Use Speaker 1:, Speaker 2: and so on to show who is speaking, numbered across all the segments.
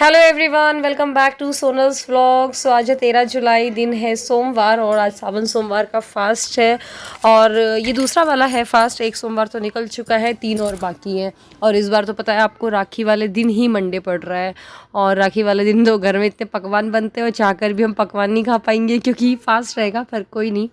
Speaker 1: Hello everyone, welcome back to Sonal's vlog. So आज है 13 जुलाई, दिन है सोमवार और आज सावन सोमवार का फास्ट है और ये दूसरा वाला है फास्ट। एक सोमवार तो निकल चुका है, 3 और बाकी हैं। और इस बार तो पता है आपको, राखी वाले दिन ही मंडे पड़ रहा है और राखी वाले दिन तो घर में इतने पकवान बनते हैं और चाहकर भी हम पकवान नहीं खा पाएंगे क्योंकि फास्ट रहेगा, पर कोई नहीं,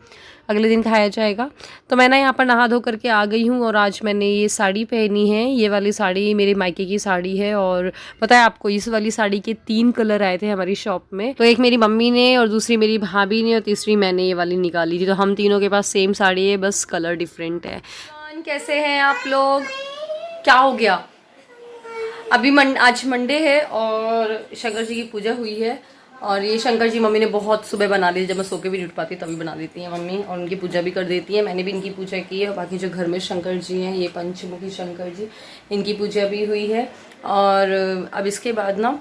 Speaker 1: अगले दिन खाया जाएगा। तो मैं ना यहाँ पर नहा धो करके आ गई हूँ और आज मैंने ये साड़ी पहनी है। ये वाली साड़ी मेरे मायके की साड़ी है और पता है आपको, इस वाली साड़ी के 3 कलर आए थे हमारी शॉप में। तो एक मेरी मम्मी ने और दूसरी मेरी भाभी ने और तीसरी मैंने ये वाली निकाली थी। तो हम तीनों के पास सेम साड़ी है, बस कलर डिफरेंट है। कैसे हैं आप लोग? क्या हो गया? अभी आज मंडे है और शंकर जी की पूजा हुई है और ये शंकर जी मम्मी ने बहुत सुबह बना ली, जब मैं सो के भी नहीं उठ पाती तभी बना देती हैं मम्मी, और उनकी पूजा भी कर देती है। मैंने भी इनकी पूजा की है और बाकी जो घर में शंकर जी हैं, ये पंचमुखी शंकर जी, इनकी पूजा भी हुई है। और अब इसके बाद ना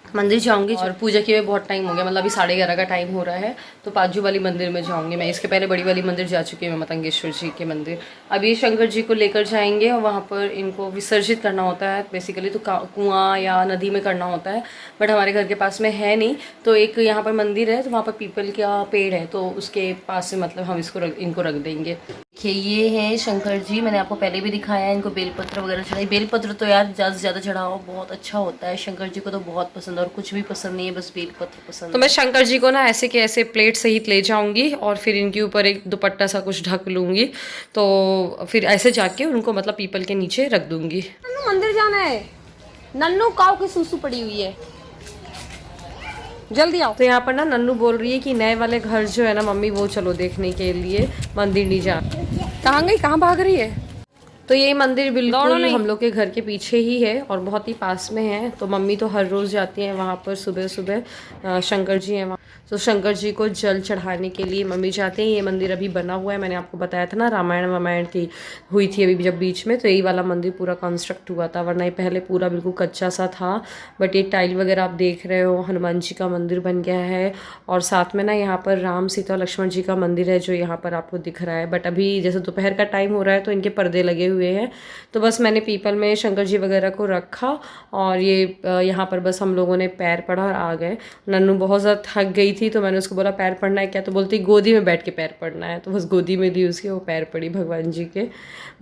Speaker 1: मंदिर जाऊंगी और पूजा किए हुए बहुत टाइम हो गया, मतलब अभी 11:30 का टाइम हो रहा है। तो पाजू वाली मंदिर में जाऊंगी मैं। इसके पहले बड़ी वाली मंदिर जा चुकी हूँ, मतंगेश्वर जी के मंदिर। अब ये शंकर जी को लेकर जाएंगे और वहाँ पर इनको विसर्जित करना होता है। बेसिकली तो कुआं या नदी में करना होता है, बट हमारे घर के पास में है नहीं। तो एक यहाँ पर मंदिर है, तो वहाँ पर पीपल का पेड़ है, तो उसके पास से मतलब हम इनको रख देंगे। देखिए ये है शंकर जी, मैंने आपको पहले भी दिखाया है। इनको बेलपत्र वगैरह चढ़ाई। बेलपत्र तो यार ज़्यादा से ज़्यादा चढ़ाओ, बहुत अच्छा होता है। शंकर जी को तो बहुत पसंद है और कुछ भी पसंद नहीं है, बस बेलपत्र पसंद। तो मैं शंकर जी को ना ऐसे के ऐसे प्लेट सहित ले जाऊंगी और फिर इनके ऊपर एक दुपट्टा सा कुछ ढक लूंगी। तो फिर ऐसे जाके उनको मतलब पीपल के नीचे रख दूंगी। मंदिर जाना है, नन्नू काऊ की सूसू पड़ी हुई है, जल्दी आओ। तो यहाँ पर ना नन्नू बोल रही है कि नए वाले घर जो है ना मम्मी, वो चलो देखने के लिए, मंदिर नहीं जा। कहाँ गई, कहाँ भाग रही है? तो ये मंदिर बिल्कुल हम लोग के घर के पीछे ही है और बहुत ही पास में है। तो मम्मी तो हर रोज़ जाती हैं वहाँ पर सुबह सुबह। शंकर जी हैं वहाँ, तो शंकर जी को जल चढ़ाने के लिए मम्मी जाते हैं। ये मंदिर अभी बना हुआ है, मैंने आपको बताया था ना, रामायण थी हुई थी अभी जब बीच में, तो यही वाला मंदिर पूरा कंस्ट्रक्ट हुआ था, वरना ये पहले पूरा बिल्कुल कच्चा सा था। बट ये टाइल वगैरह आप देख रहे हो, हनुमान जी का मंदिर बन गया है और साथ में ना यहाँ पर राम सीता लक्ष्मण जी का मंदिर है जो यहाँ पर आपको दिख रहा है। बट अभी जैसे दोपहर का टाइम हो रहा है तो इनके पर्दे लगे हुए हैं। तो बस मैंने पीपल में शंकर जी वगैरह को रखा और ये यहाँ पर बस हम लोगों ने पैर पड़ा और आ गए। नन्नू बहुत ज़्यादा थक गई थी तो मैंने उसको बोला पैर पड़ना है क्या, तो बोलती गोदी में बैठ के पैर पड़ना है। तो बस गोदी में दी उसके, वो पैर पड़ी भगवान जी के।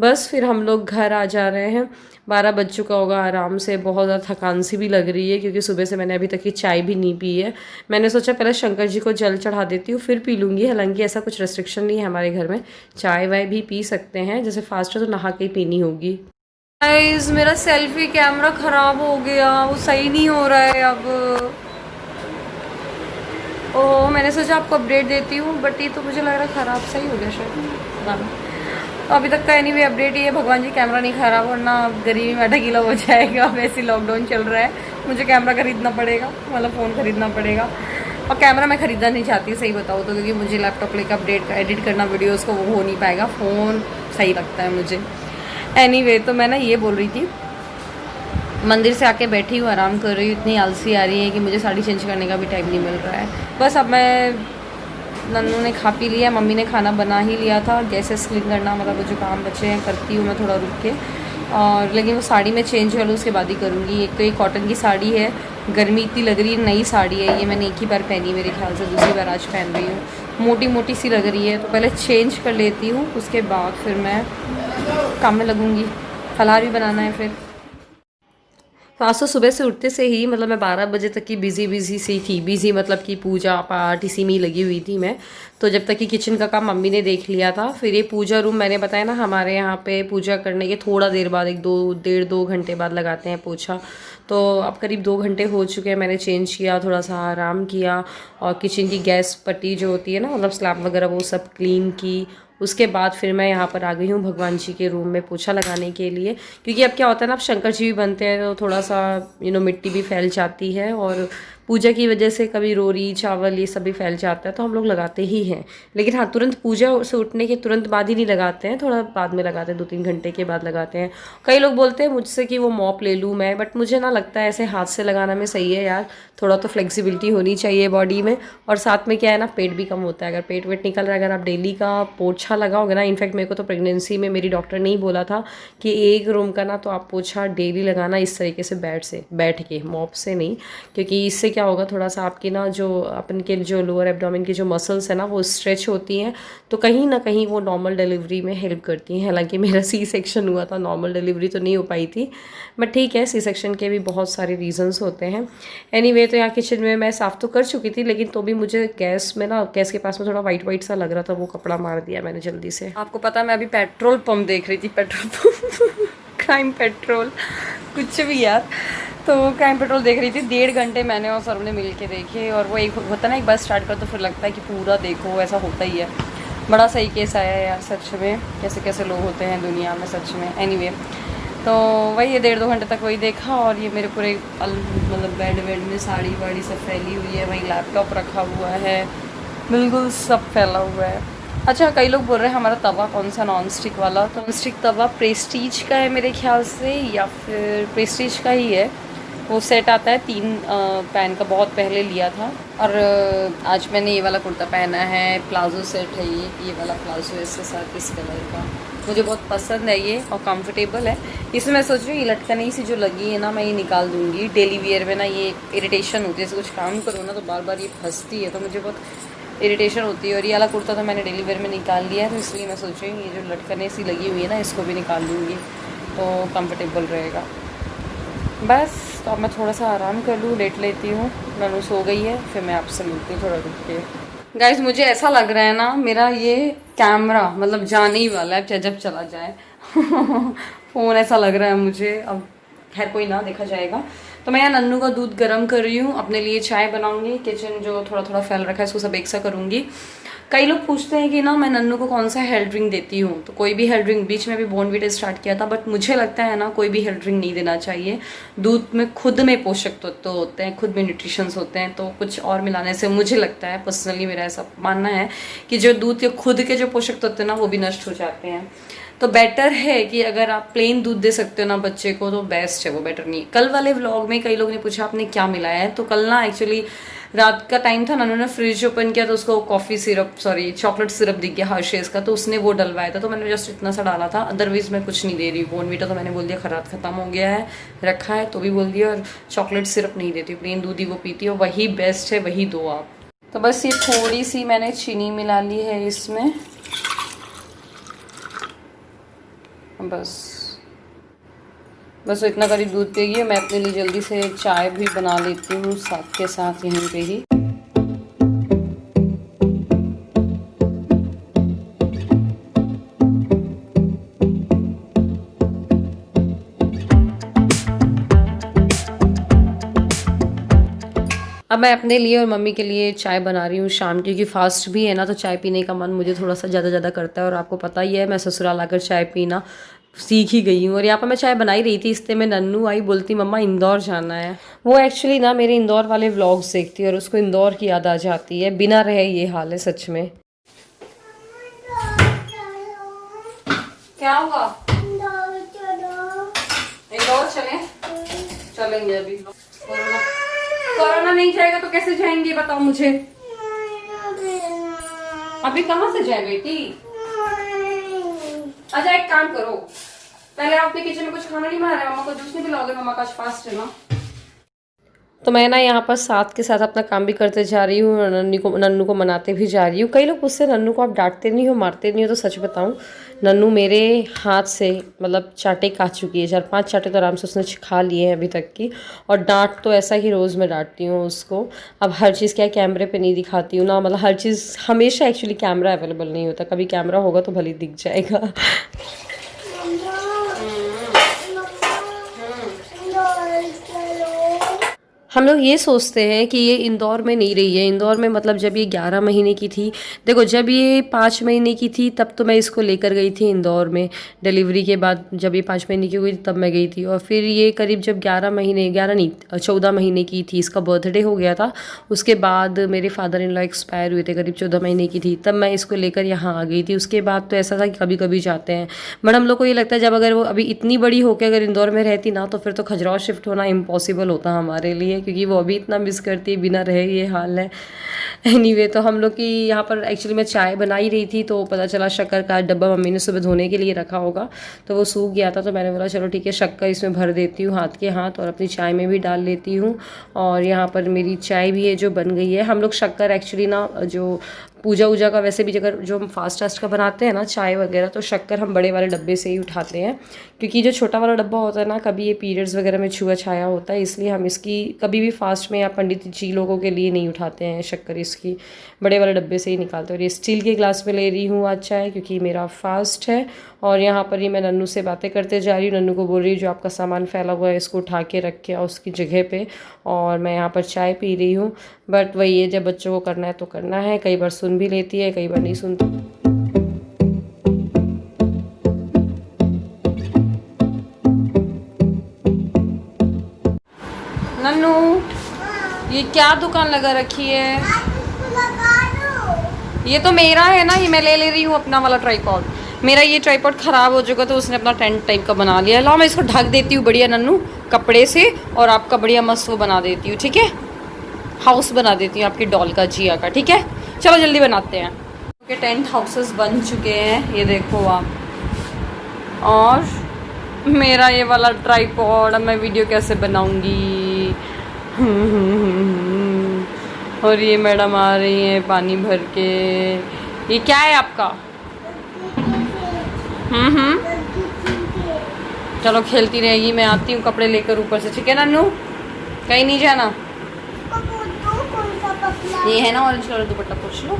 Speaker 1: बस फिर हम लोग घर आ जा रहे हैं। 12 बज चुका होगा आराम से। बहुत ज़्यादा थकान सी भी लग रही है क्योंकि सुबह से मैंने अभी तक की चाय भी नहीं पी है। मैंने सोचा पहले शंकर जी को जल चढ़ा देती हूँ फिर पी लूँगी। हालांकि ऐसा कुछ रेस्ट्रिक्शन नहीं है हमारे घर में, चाय वाय भी पी सकते हैं, जैसे फास्ट है तो नहा के ही पीनी होगी। गाइस मेरा सेल्फी कैमरा ख़राब हो गया, वो सही नहीं हो रहा है अब। ओह, मैंने सोचा आपको अपडेट देती हूँ, बट ये तो मुझे लग रहा है ख़राब सही हो गया शायद। तो अभी तक का एनीवे अपडेट ये है, भगवान जी कैमरा नहीं खराब, वरना गरीबी में 8 किलो हो जाएगा। वैसे लॉकडाउन चल रहा है, मुझे कैमरा खरीदना पड़ेगा, मतलब फ़ोन खरीदना पड़ेगा। और कैमरा मैं खरीदना नहीं चाहती सही बताऊँ तो, क्योंकि मुझे लैपटॉप लेकर अपडेट एडिट करना वीडियोज़ को वो हो नहीं पाएगा। फ़ोन सही लगता है मुझे। एनीवे तो मैं ना ये बोल रही थी, मंदिर से आके बैठी हूँ, आराम कर रही हूँ। इतनी आलसी आ रही है कि मुझे साड़ी चेंज करने का भी टाइम नहीं मिल रहा है। बस अब मैं, नन्नू ने खा पी लिया, मम्मी ने खाना बना ही लिया था। गैसेस क्लीन करना, मतलब वो जो काम बचे हैं करती हूँ मैं थोड़ा रुक के। और लेकिन वो साड़ी में चेंज कर लूँ उसके बाद ही करूँगी। एक तो ये कॉटन की साड़ी है, गर्मी इतनी लग रही है, नई साड़ी है ये, मैंने एक ही बार पहनी मेरे ख्याल से, दूसरी बार आज पहन रही हूँ। मोटी मोटी सी लग रही है, तो पहले चेंज कर लेती हूँ, उसके बाद फिर मैं काम में लगूँगी। फलाहार भी बनाना है फिर। तो आज तो सुबह से उठते से ही मतलब मैं 12 बजे तक की बिज़ी सी थी। बिज़ी मतलब कि पूजा पाठ इसी में ही लगी हुई थी मैं। तो जब तक कि किचन का काम मम्मी ने देख लिया था, फिर ये पूजा रूम, मैंने बताया ना हमारे यहाँ पे पूजा करने के थोड़ा देर बाद, 1-2 घंटे बाद लगाते हैं पोछा। तो अब करीब 2 घंटे हो चुके हैं। मैंने चेंज किया, थोड़ा सा आराम किया और किचन की गैस पट्टी जो होती है ना, मतलब स्लैब वगैरह, वो सब क्लीन की। उसके बाद फिर मैं यहाँ पर आ गई हूँ भगवान जी के रूम में पोछा लगाने के लिए, क्योंकि अब क्या होता है ना, अब शंकर जी भी बनते हैं तो थोड़ा सा मिट्टी भी फैल जाती है और पूजा की वजह से कभी रोरी चावल ये सब भी फैल जाता है तो हम लोग लगाते ही हैं। लेकिन हाँ, तुरंत पूजा से उठने के तुरंत बाद ही नहीं लगाते हैं, थोड़ा बाद में लगाते हैं, 2-3 घंटे के बाद लगाते हैं। कई लोग बोलते हैं मुझसे कि वो मॉप ले लूँ मैं, बट मुझे ना लगता है ऐसे हाथ से लगाना में सही है यार। थोड़ा तो फ्लेक्सिबिलिटी होनी चाहिए बॉडी में, और साथ में क्या है ना, पेट भी कम होता है। अगर पेट वेट निकल रहा है, अगर आप डेली का पोछा लगाओगे ना, इनफैक्ट मेरे को तो प्रेगनेंसी में मेरी डॉक्टर ने ही बोला था कि एक रूम का ना तो आप पोछा डेली लगाना इस तरीके से बैठ के, मॉप से नहीं, क्योंकि इससे क्या होगा, थोड़ा सा आपकी ना जो अपन के जो लोअर एब्डोमेन की जो मसल्स है ना वो स्ट्रेच होती हैं, तो कहीं ना कहीं वो नॉर्मल डिलीवरी में हेल्प करती हैं। हालांकि मेरा सी सेक्शन हुआ था, नॉर्मल डिलीवरी तो नहीं हो पाई थी, बट ठीक है, सी सेक्शन के भी बहुत सारे रीजंस होते हैं। एनीवे, तो यहाँ किचन में मैं साफ़ तो कर चुकी थी, लेकिन तो भी मुझे गैस में ना, गैस के पास में थोड़ा वाइट वाइट सा लग रहा था, वो कपड़ा मार दिया मैंने जल्दी से। आपको पता है मैं अभी पेट्रोल पंप देख रही थी, पेट्रोल पंप क्राइम पेट्रोल कुछ भी यार, तो क्राइम पेट्रोल देख रही थी। 1.5 घंटे मैंने और सर ने मिल के देखे, और वो एक होता ना, एक बार स्टार्ट कर तो फिर लगता है कि पूरा देखो, ऐसा होता ही है। बड़ा सही केस आया है यार सच में, कैसे कैसे लोग होते हैं दुनिया में सच में। एनीवे, तो वही ये 1.5-2 घंटे तक वही देखा, और ये मेरे पूरे मतलब बेड वेड में साड़ी वाड़ी सब फैली हुई है, वही लैपटॉप रखा हुआ है, बिल्कुल सब फैला हुआ है। अच्छा, कई लोग बोल रहे हैं हमारा तवा कौन सा, नॉन स्टिक वाला। तो नॉन स्टिक तवा प्रेस्टीज का है मेरे ख्याल से, या फिर प्रेस्टीज का ही है। वो सेट आता है 3 पैन का, बहुत पहले लिया था। और आज मैंने ये वाला कुर्ता पहना है, प्लाजो सेट है ये वाला प्लाजो है इसके साथ, इस कलर का मुझे बहुत पसंद है ये, और कंफर्टेबल है। इसमें मैं सोच रही हूँ ये लटकनी सी जो लगी है ना, मैं ये निकाल दूँगी। डेली वेयर में ना ये इरिटेशन होती है, जैसे कुछ काम करो ना तो बार बार ये फंसती है, तो मुझे बहुत इरिटेशन होती है। और ये वाला कुर्ता तो मैंने डेली वेयर में निकाल लिया है, तो इसलिए मैं सोच रही हूँ ये जो लटकने सी लगी हुई है ना, इसको भी निकाल दूँगी तो कंफर्टेबल रहेगा। बस, तो अब मैं थोड़ा सा आराम कर लूँ, लेट लेती हूँ। ननू सो गई है, फिर मैं आपसे मिलती हूँ थोड़ा रुक के। गाइस, मुझे ऐसा लग रहा है ना, मेरा ये कैमरा मतलब जाने ही वाला है जब चला जाए फ़ोन ऐसा लग रहा है मुझे। अब खैर कोई ना, देखा जाएगा। तो मैं यहाँ नन्नू का दूध गर्म कर रही हूँ, अपने लिए चाय बनाऊंगी। किचन जो थोड़ा थोड़ा फैल रखा है इसको सब एक सा करूँगी। कई लोग पूछते हैं कि ना मैं नन्नू को कौन सा हेल्थ ड्रिंक देती हूँ, तो कोई भी हेल्थ ड्रिंक, बीच में भी बॉर्नविटा स्टार्ट किया था, बट मुझे लगता है ना कोई भी हेल्थ ड्रिंक नहीं देना चाहिए। दूध में खुद में पोषक तत्व होते हैं, खुद में न्यूट्रिशंस होते हैं, तो कुछ और मिलाने से मुझे लगता है, पर्सनली मेरा ऐसा मानना है कि जो दूध के खुद के जो पोषक तत्व हैं ना वो भी नष्ट हो जाते हैं। तो बेटर है कि अगर आप प्लेन दूध दे सकते हो ना बच्चे को तो बेस्ट है वो, बेटर नहीं। कल वाले व्लॉग में कई लोग ने पूछा आपने क्या मिलाया है, तो कल ना एक्चुअली रात का टाइम था ना, उन्होंने फ्रिज ओपन किया तो उसको चॉकलेट सिरप दिख गया हर्शेस का, तो उसने वो डलवाया था, तो मैंने जस्ट इतना सा डाला था। अदरवाइज मैं कुछ नहीं दे रही। बॉर्नविटा तो मैंने बोल दिया खत्म हो गया है, रखा है तो भी बोल दिया, और चॉकलेट सिरप नहीं देती, प्लेन दूध ही वो पीती है, वही बेस्ट है, वही दो आप। तो बस ये थोड़ी सी मैंने चीनी मिला ली है इसमें, बस इतना करीब दूध पिएगी। मैं अपने लिए जल्दी से चाय भी बना लेती हूँ साथ के साथ यहीं पे ही। अब मैं अपने लिए और मम्मी के लिए चाय बना रही हूँ शाम, क्योंकि फास्ट भी है ना, तो चाय पीने का मन मुझे थोड़ा सा ज़्यादा करता है। और आपको पता ही है मैं ससुराल आकर चाय पीना सीख ही गई हूँ। और यहाँ पर मैं चाय बना ही रही थी, इससे में नन्नू आई, बोलती मम्मा इंदौर जाना है। वो एक्चुअली ना मेरे इंदौर वाले व्लॉग्स देखती है और उसको इंदौर की याद आ जाती है, बिना रहे ये हाल है सच में। क्या हुआ? इंदौर चलेंगे अभी। कोरोना नहीं जाएगा तो कैसे जाएंगे बताओ मुझे? अभी कहाँ से जाए बेटी? अच्छा एक काम करो, पहले आप अपने किचन में कुछ खाना नहीं बना रहे, मम्मा को जूस नहीं पिलाओगे? मम्मा का आज फास्ट है ना। तो मैं ना यहाँ पर साथ के साथ अपना काम भी करते जा रही हूँ और नन्नू को मनाते भी जा रही हूँ। कई लोग पूछते नन्नू को आप डांटते नहीं हो, मारते नहीं हो, तो सच बताऊँ नन्नू मेरे हाथ से मतलब चाटे खा चुकी है, 4-5 चाटे तो आराम से उसने खा लिए हैं अभी तक की। और डांट तो ऐसा ही रोज़ मैं डांटती हूँ उसको। अब हर चीज़ क्या कैमरे पे नहीं दिखाती हूँ ना, मतलब हर चीज़ हमेशा एक्चुअली कैमरा अवेलेबल नहीं होता, कभी कैमरा होगा तो भले दिख जाएगा। हम लोग ये सोचते हैं कि ये इंदौर में नहीं रही है। इंदौर में मतलब जब ये 11 महीने की थी, देखो जब ये 5 महीने की थी तब तो मैं इसको लेकर गई थी इंदौर में। डिलीवरी के बाद जब ये 5 महीने की हुई तब मैं गई थी, और फिर ये करीब जब 11 महीने, 11 नहीं 14 महीने की थी, इसका बर्थडे हो गया था। उसके बाद मेरे फादर इन लॉ एक्सपायर हुए थे, करीब 14 महीने की थी, तब मैं इसको लेकर यहाँ आ गई थी। उसके बाद तो ऐसा था कि कभी कभी जाते हैं, बट हम लोग को ये लगता है जब अगर वो अभी इतनी बड़ी होकर अगर इंदौर में रहती ना, तो फिर तो खजुराहो शिफ्ट होना इम्पॉसिबल होता हमारे लिए, क्योंकि वो अभी इतना मिस करती है, बिना रहे ये हाल है। एनीवे तो हम लोग की यहाँ पर एक्चुअली मैं चाय बना ही रही थी, तो पता चला शक्कर का डब्बा मम्मी ने सुबह धोने के लिए रखा होगा, तो वो सूख गया था। तो मैंने बोला चलो ठीक है, शक्कर इसमें भर देती हूँ हाथ के हाथ, और अपनी चाय में भी डाल लेती हूँ। और यहाँ पर मेरी चाय भी है जो बन गई है। हम लोग शक्कर एक्चुअली ना, जो पूजा वूजा का वैसे भी अगर जो हम फास्ट का बनाते हैं ना चाय वगैरह, तो शक्कर हम बड़े वाले डब्बे से ही उठाते हैं, क्योंकि जो छोटा वाला डब्बा होता है ना, कभी ये पीरियड्स वगैरह में छुआ छाया होता है, इसलिए हम इसकी कभी भी फास्ट में या पंडित जी लोगों के लिए नहीं उठाते हैं शक्कर, इसकी बड़े वाले डब्बे से ही निकालते हैं। और ये स्टील के ग्लास में ले रही हूँ आज चाय, क्योंकि मेरा फास्ट है। और यहाँ पर ही मैं नन्नू से बातें करते जा रही हूँ। नन्नू को बोल रही हूँ जो आपका सामान फैला हुआ है इसको उठा के रख के उसकी जगह पे, और मैं यहाँ पर चाय पी रही हूँ। बट वही है, जब बच्चों को करना है तो करना है, कई बार सुन भी लेती है, कई बार नहीं सुनती। नन्नू, ये क्या दुकान लगा रखी है? ये तो मेरा है ना, ये मैं ले रही हूँ अपना वाला ट्राइपॉड। मेरा ये ट्राइपॉड ख़राब हो चुका, तो उसने अपना टेंट टाइप का बना लिया। लाओ मैं इसको ढक देती हूँ बढ़िया नन्नू कपड़े से, और आपका बढ़िया मस्त वो बना देती हूँ, ठीक है? हाउस बना देती हूँ आपकी डॉल का, जिया का, ठीक है? चलो जल्दी बनाते हैं। ओके, टेंट हाउसेस बन चुके हैं, ये देखो आप। और मेरा ये वाला ट्राइपॉड, अब मैं वीडियो कैसे बनाऊँगी? और ये मैडम आ रही हैं पानी भर के। ये क्या है आपका? चलो खेलती रहेगी, मैं आती हूँ कपड़े लेकर ऊपर से, ठीक है नन्नू? कहीं नहीं जाना। ये है ना ऑरेंज कलर दुपट्टा, पूछ लो।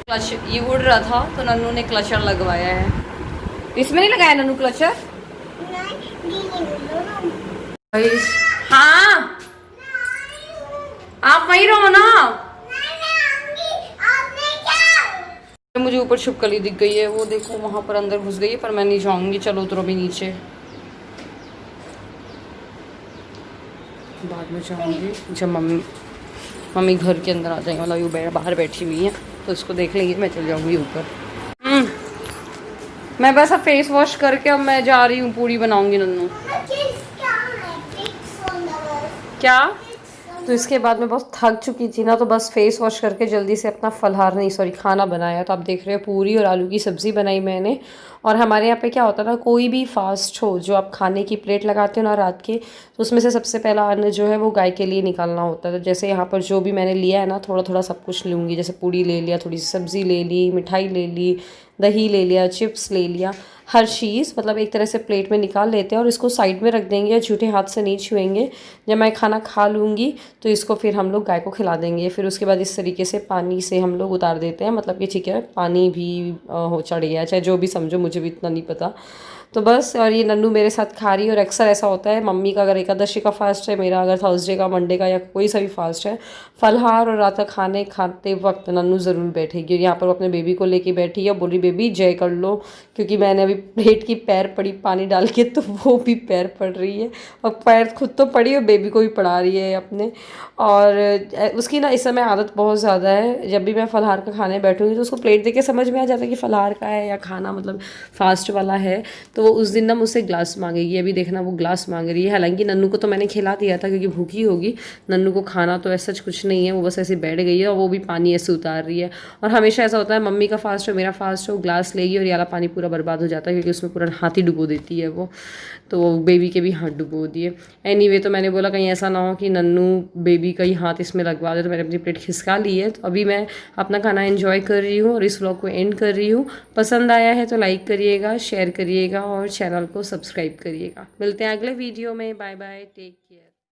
Speaker 1: क्लच ये उड़ रहा था, तो नन्नू ने क्लचर लगवाया है। इसमें नहीं लगाया नन्नू क्लचर? हाँ, आप वहीं रहो ना। मुझे ऊपर छिपकली दिख गई है, वो देखो वहां पर अंदर घुस गई है, पर मैं नहीं जाऊंगी। चलो उतरो भी नीचे, बाद में जाऊंगी जब मम्मी घर के अंदर आ जाएंगे। मतलब ये बाहर बैठी हुई है, तो इसको देख लेंगे, मैं चल जाऊंगी ऊपर। मैं बस अब फेस वॉश करके अब मैं जा रही हूँ, पूरी बनाऊंगी नन्नू। क्या? तो इसके बाद मैं बहुत थक चुकी थी ना, तो बस फेस वॉश करके जल्दी से अपना फलहार नहीं सॉरी खाना बनाया। तो आप देख रहे हो पूरी और आलू की सब्ज़ी बनाई मैंने। और हमारे यहाँ पे क्या होता है ना, कोई भी फास्ट हो जो आप खाने की प्लेट लगाते हो ना रात के, तो उसमें से सबसे पहला अन्न जो है वो गाय के लिए निकालना होता है। तो जैसे यहाँ पर जो भी मैंने लिया है ना, थोड़ा थोड़ा सब कुछ लूँगी। जैसे पूड़ी ले लिया, थोड़ी सी सब्ज़ी ले ली, मिठाई ले ली, दही ले लिया, चिप्स ले लिया, हर चीज़ मतलब एक तरह से प्लेट में निकाल लेते हैं, और इसको साइड में रख देंगे, या झूठे हाथ से नहीं छुएंगे। जब मैं खाना खा लूँगी तो इसको फिर हम लोग गाय को खिला देंगे। फिर उसके बाद इस तरीके से पानी से हम लोग उतार देते हैं, मतलब कि ठीक है पानी भी हो चढ़ गया, चाहे जो भी समझो, मुझे भी इतना नहीं पता। तो बस, और ये नन्नू मेरे साथ खा रही है। और अक्सर ऐसा होता है, मम्मी का अगर एकादशी का फास्ट है, मेरा अगर थर्सडे का, मंडे का, या कोई सा भी फास्ट है, फलहार और रात का खाने खाते वक्त नन्नू ज़रूर बैठेगी। और यहाँ पर वो अपने बेबी को लेके बैठी है, बोल रही बेबी जय कर लो, क्योंकि मैंने अभी प्लेट की पैर पड़ी पानी डाल के, तो वो भी पैर पड़ रही है, और पैर खुद तो पड़ी और बेबी को भी पढ़ा रही है अपने। और उसकी ना इस समय आदत बहुत ज़्यादा है, जब भी मैं फलहार का खाने बैठूँगी तो उसको प्लेट देख के समझ में आ जाता है कि फलहार का है या खाना मतलब फास्ट वाला है। तो वो उस दिन ना मुझसे ग्लास मांगेगी। अभी देखना वो ग्लास मांग रही है। हालांकि नन्नू को तो मैंने खिला दिया था, क्योंकि भूखी होगी। नन्नू को खाना तो ऐसा कुछ नहीं है, वो बस ऐसे बैठ गई है, और वो भी पानी ऐसे उतार रही है। और हमेशा ऐसा होता है, मम्मी का फास्ट हो, मेरा फास्ट हो, ग्लास लेगी और ये वाला पानी पूरा बर्बाद हो जाता है, क्योंकि उसमें पूरा हाथ ही डुबो देती है वो। तो वो बेबी के भी हाथ डुबो दिए। एनीवे, तो मैंने बोला कहीं ऐसा ना हो कि नन्नू बेबी का ही हाथ इसमें लगवा दे, तो मैंने अपनी प्लेट खिसका ली है। तो अभी मैं अपना खाना एंजॉय कर रही हूँ और इस व्लॉग को एंड कर रही हूँ। पसंद आया है तो लाइक करिएगा, शेयर करिएगा और चैनल को सब्सक्राइब करिएगा। मिलते हैं अगले वीडियो में। Bye bye, take care.